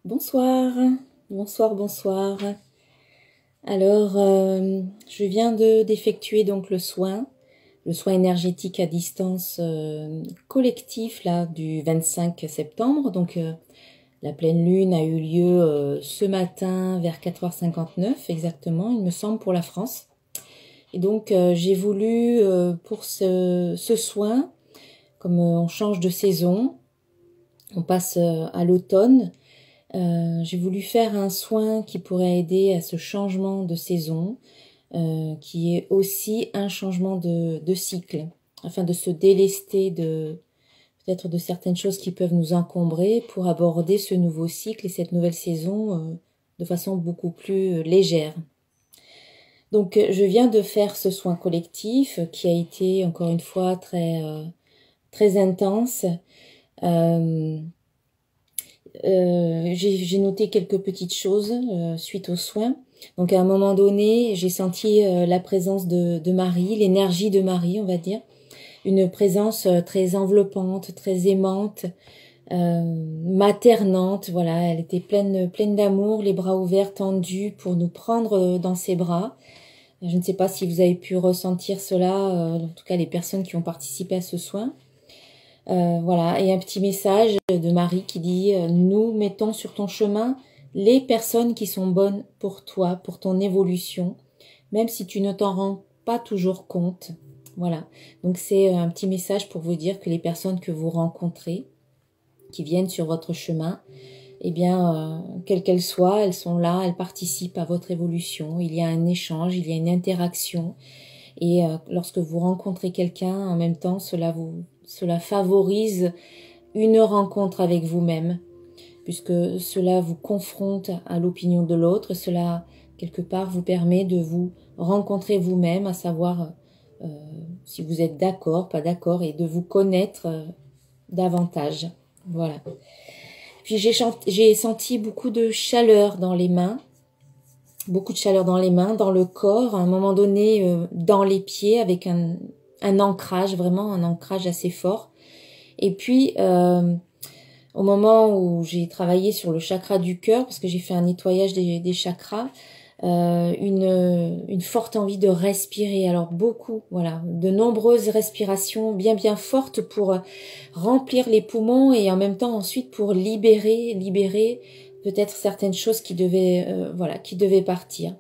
Bonsoir, bonsoir, bonsoir. Alors, je viens d'effectuer donc le soin énergétique à distance collectif là du 25 septembre. Donc, la pleine lune a eu lieu ce matin vers 4h59 exactement, il me semble, pour la France. Et donc, j'ai voulu pour ce soin, comme on change de saison, on passe à l'automne. J'ai voulu faire un soin qui pourrait aider à ce changement de saison, qui est aussi un changement de cycle, afin de se délester peut-être de certaines choses qui peuvent nous encombrer pour aborder ce nouveau cycle et cette nouvelle saison de façon beaucoup plus légère. Donc je viens de faire ce soin collectif qui a été encore une fois très intense. J'ai noté quelques petites choses suite aux soins. Donc à un moment donné, j'ai senti la présence de Marie, l'énergie de Marie, on va dire. Une présence très enveloppante, très aimante, maternante. Voilà, elle était pleine d'amour, les bras ouverts, tendus pour nous prendre dans ses bras. Je ne sais pas si vous avez pu ressentir cela, en tout cas les personnes qui ont participé à ce soin. Voilà, et un petit message de Marie qui dit nous mettons sur ton chemin les personnes qui sont bonnes pour toi, pour ton évolution, même si tu ne t'en rends pas toujours compte. Voilà, donc c'est un petit message pour vous dire que les personnes que vous rencontrez, qui viennent sur votre chemin, eh bien, quelles qu'elles soient, elles sont là, elles participent à votre évolution. Il y a un échange, il y a une interaction. Et lorsque vous rencontrez quelqu'un, en même temps, cela favorise une rencontre avec vous-même, puisque cela vous confronte à l'opinion de l'autre. Cela, quelque part, vous permet de vous rencontrer vous-même, à savoir si vous êtes d'accord, pas d'accord, et de vous connaître davantage. Voilà. Puis j'ai senti beaucoup de chaleur dans les mains. Beaucoup de chaleur dans les mains, dans le corps, à un moment donné dans les pieds avec un ancrage, vraiment un ancrage assez fort. Et puis au moment où j'ai travaillé sur le chakra du cœur, parce que j'ai fait un nettoyage des chakras, une forte envie de respirer. Alors beaucoup, voilà, de nombreuses respirations bien fortes pour remplir les poumons et en même temps ensuite pour libérer peut-être certaines choses qui devaient partir.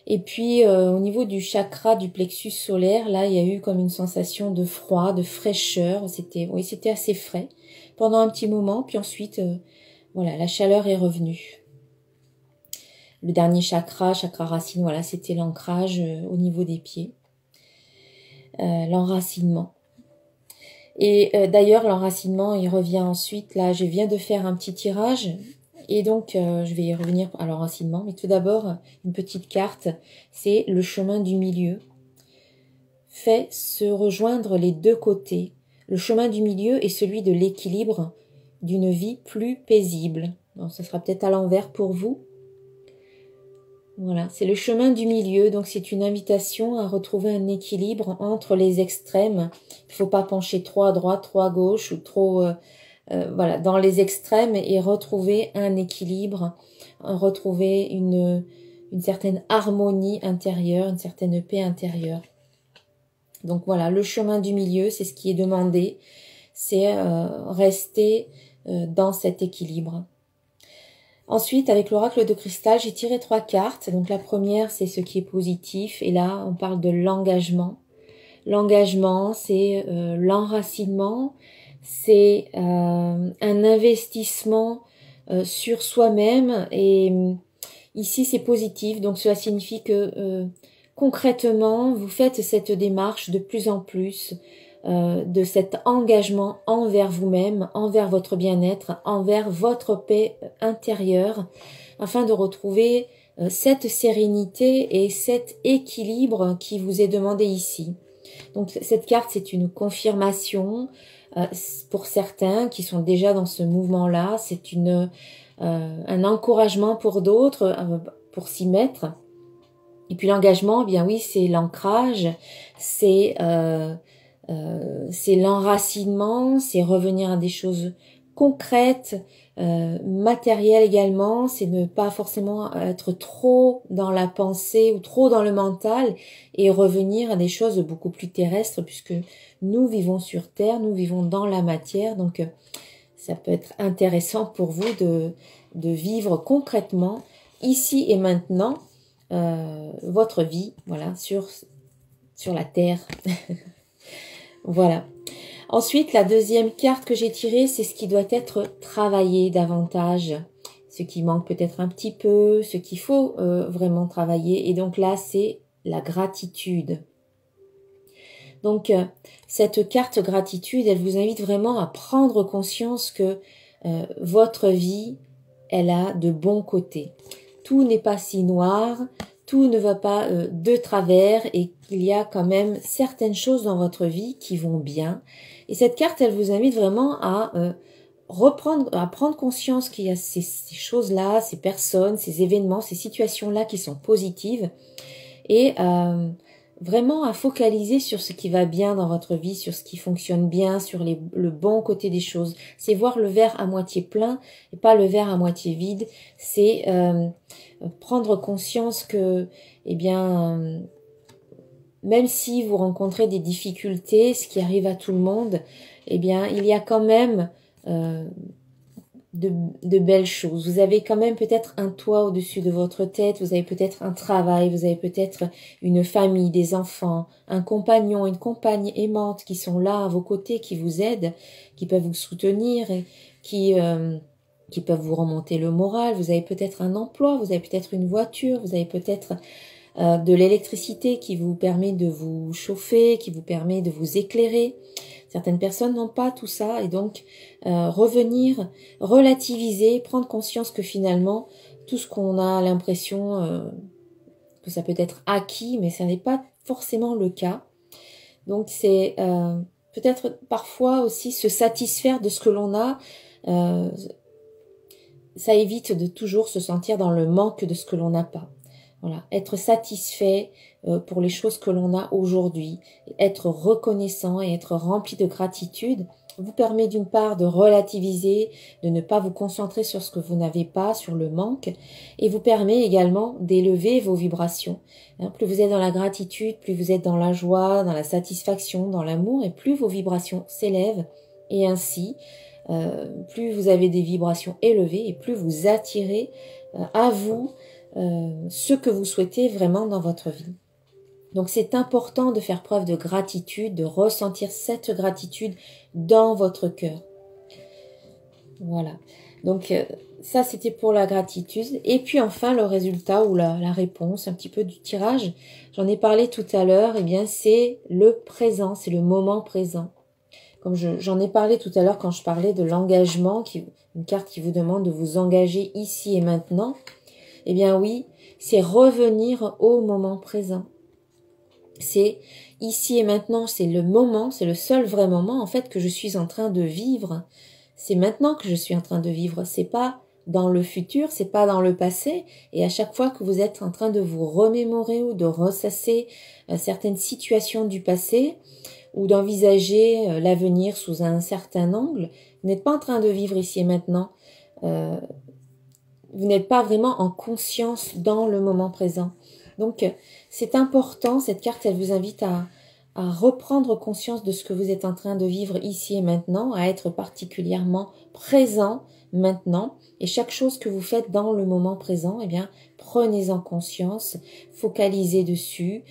Et puis au niveau du chakra du plexus solaire, là il y a eu comme une sensation de froid, de fraîcheur. C'était assez frais pendant un petit moment, puis ensuite voilà, la chaleur est revenue. Le dernier chakra racine, voilà, c'était l'ancrage au niveau des pieds, l'enracinement. Et d'ailleurs l'enracinement il revient ensuite. Là je viens de faire un petit tirage. Et donc, je vais y revenir à l'enracinement. Mais tout d'abord, une petite carte, c'est le chemin du milieu. Fait se rejoindre les deux côtés. Le chemin du milieu est celui de l'équilibre, d'une vie plus paisible. Donc, ça sera peut-être à l'envers pour vous. Voilà, c'est le chemin du milieu. Donc, c'est une invitation à retrouver un équilibre entre les extrêmes. Il ne faut pas pencher trop à droite, trop à gauche ou trop... voilà, dans les extrêmes et retrouver un équilibre, retrouver une certaine harmonie intérieure, une certaine paix intérieure. Donc voilà, le chemin du milieu, c'est ce qui est demandé, c'est rester dans cet équilibre. Ensuite, avec l'oracle de cristal, j'ai tiré 3 cartes. Donc la première, c'est ce qui est positif et là, on parle de l'engagement. L'engagement, c'est l'enracinement, c'est un investissement sur soi-même et ici c'est positif, donc cela signifie que concrètement vous faites cette démarche de plus en plus de cet engagement envers vous-même, envers votre bien-être, envers votre paix intérieure, afin de retrouver cette sérénité et cet équilibre qui vous est demandé ici. Donc cette carte, c'est une confirmation pour certains qui sont déjà dans ce mouvement-là. C'est un encouragement pour d'autres pour s'y mettre. Et puis l'engagement, eh bien oui, c'est l'ancrage, c'est l'enracinement, c'est revenir à des choses concrète, matérielle également. C'est ne pas forcément être trop dans la pensée ou trop dans le mental et revenir à des choses beaucoup plus terrestres puisque nous vivons sur Terre, nous vivons dans la matière. Donc, ça peut être intéressant pour vous de vivre concrètement, ici et maintenant, votre vie, voilà, sur la Terre. Voilà. Ensuite, la deuxième carte que j'ai tirée, c'est ce qui doit être travaillé davantage. Ce qui manque peut-être un petit peu, ce qu'il faut vraiment travailler. Et donc là, c'est la gratitude. Donc, cette carte gratitude, elle vous invite vraiment à prendre conscience que votre vie, elle a de bons côtés. Tout n'est pas si noir, tout ne va pas de travers et qu'il y a quand même certaines choses dans votre vie qui vont bien. Et cette carte, elle vous invite vraiment à prendre conscience qu'il y a ces choses-là, ces personnes, ces événements, ces situations-là qui sont positives et vraiment à focaliser sur ce qui va bien dans votre vie, sur ce qui fonctionne bien, sur le bon côté des choses. C'est voir le verre à moitié plein et pas le verre à moitié vide. C'est prendre conscience que, eh bien, même si vous rencontrez des difficultés, ce qui arrive à tout le monde, eh bien, il y a quand même de belles choses. Vous avez quand même peut-être un toit au-dessus de votre tête, vous avez peut-être un travail, vous avez peut-être une famille, des enfants, un compagnon, une compagne aimante qui sont là à vos côtés, qui vous aident, qui peuvent vous soutenir et qui peuvent vous remonter le moral. Vous avez peut-être un emploi, vous avez peut-être une voiture, vous avez peut-être de l'électricité qui vous permet de vous chauffer, qui vous permet de vous éclairer. Certaines personnes n'ont pas tout ça et donc revenir, relativiser, prendre conscience que finalement tout ce qu'on a l'impression que ça peut être acquis, mais ça n'est pas forcément le cas. Donc c'est peut-être parfois aussi se satisfaire de ce que l'on a. Ça évite de toujours se sentir dans le manque de ce que l'on n'a pas. Voilà, être satisfait pour les choses que l'on a aujourd'hui, être reconnaissant et être rempli de gratitude vous permet d'une part de relativiser, de ne pas vous concentrer sur ce que vous n'avez pas, sur le manque, et vous permet également d'élever vos vibrations. Plus vous êtes dans la gratitude, plus vous êtes dans la joie, dans la satisfaction, dans l'amour, et plus vos vibrations s'élèvent, et ainsi, plus vous avez des vibrations élevées, et plus vous attirez à vous ce que vous souhaitez vraiment dans votre vie. Donc c'est important de faire preuve de gratitude, de ressentir cette gratitude dans votre cœur. Voilà. Donc ça c'était pour la gratitude. Et puis enfin le résultat ou la réponse un petit peu du tirage, j'en ai parlé tout à l'heure, eh bien c'est le présent, c'est le moment présent. Comme j'en ai parlé tout à l'heure quand je parlais de l'engagement, une carte qui vous demande de vous engager ici et maintenant. Eh bien oui, c'est revenir au moment présent. C'est ici et maintenant, c'est le moment, c'est le seul vrai moment en fait que je suis en train de vivre. C'est maintenant que je suis en train de vivre, c'est pas dans le futur, c'est pas dans le passé. Et à chaque fois que vous êtes en train de vous remémorer ou de ressasser certaines situations du passé ou d'envisager l'avenir sous un certain angle, vous n'êtes pas en train de vivre ici et maintenant. Vous n'êtes pas vraiment en conscience dans le moment présent. Donc, c'est important, cette carte, elle vous invite à reprendre conscience de ce que vous êtes en train de vivre ici et maintenant, à être particulièrement présent maintenant. Et chaque chose que vous faites dans le moment présent, eh bien, prenez-en conscience, focalisez dessus,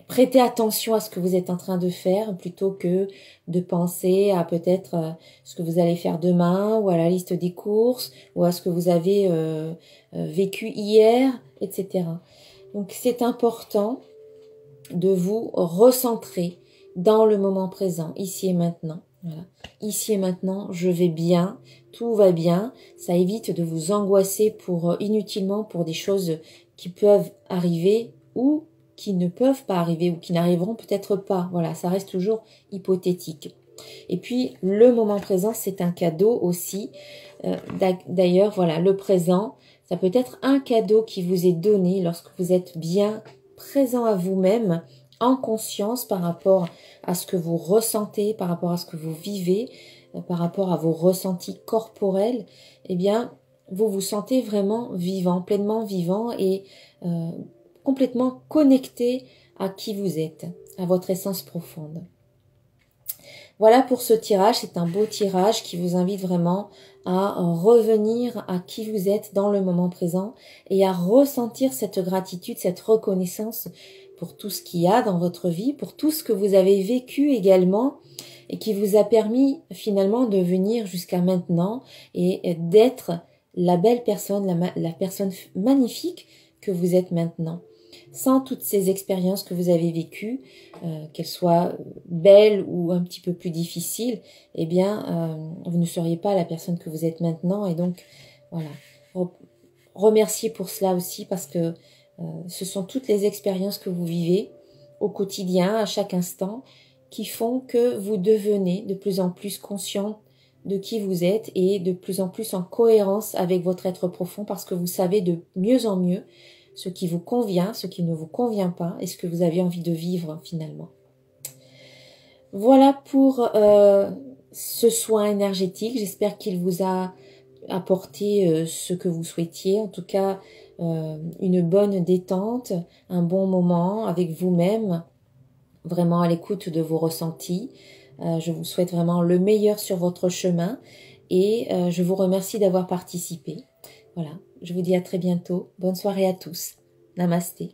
prêtez attention à ce que vous êtes en train de faire plutôt que de penser à peut-être ce que vous allez faire demain ou à la liste des courses ou à ce que vous avez vécu hier, etc. Donc c'est important de vous recentrer dans le moment présent, ici et maintenant. Voilà. Ici et maintenant, je vais bien, tout va bien. Ça évite de vous angoisser inutilement pour des choses qui peuvent arriver ou qui ne peuvent pas arriver ou qui n'arriveront peut-être pas. Voilà, ça reste toujours hypothétique. Et puis, le moment présent, c'est un cadeau aussi. D'ailleurs, voilà, le présent, ça peut être un cadeau qui vous est donné lorsque vous êtes bien présent à vous-même, en conscience par rapport à ce que vous ressentez, par rapport à ce que vous vivez. par rapport à vos ressentis corporels, eh bien, vous vous sentez vraiment vivant, pleinement vivant et complètement connecté à qui vous êtes, à votre essence profonde. Voilà pour ce tirage, c'est un beau tirage qui vous invite vraiment à revenir à qui vous êtes dans le moment présent et à ressentir cette gratitude, cette reconnaissance pour tout ce qu'il y a dans votre vie, pour tout ce que vous avez vécu également et qui vous a permis finalement de venir jusqu'à maintenant et d'être la belle personne, la personne magnifique que vous êtes maintenant. Sans toutes ces expériences que vous avez vécues, qu'elles soient belles ou un petit peu plus difficiles, eh bien, vous ne seriez pas la personne que vous êtes maintenant. Et donc, voilà, remerciez pour cela aussi parce que ce sont toutes les expériences que vous vivez au quotidien, à chaque instant, qui font que vous devenez de plus en plus conscient de qui vous êtes et de plus en plus en cohérence avec votre être profond parce que vous savez de mieux en mieux ce qui vous convient, ce qui ne vous convient pas et ce que vous avez envie de vivre finalement. Voilà pour ce soin énergétique. J'espère qu'il vous a apporté ce que vous souhaitiez. En tout cas, une bonne détente, un bon moment avec vous-même, vraiment à l'écoute de vos ressentis. Je vous souhaite vraiment le meilleur sur votre chemin et je vous remercie d'avoir participé. Voilà, je vous dis à très bientôt. Bonne soirée à tous. Namasté.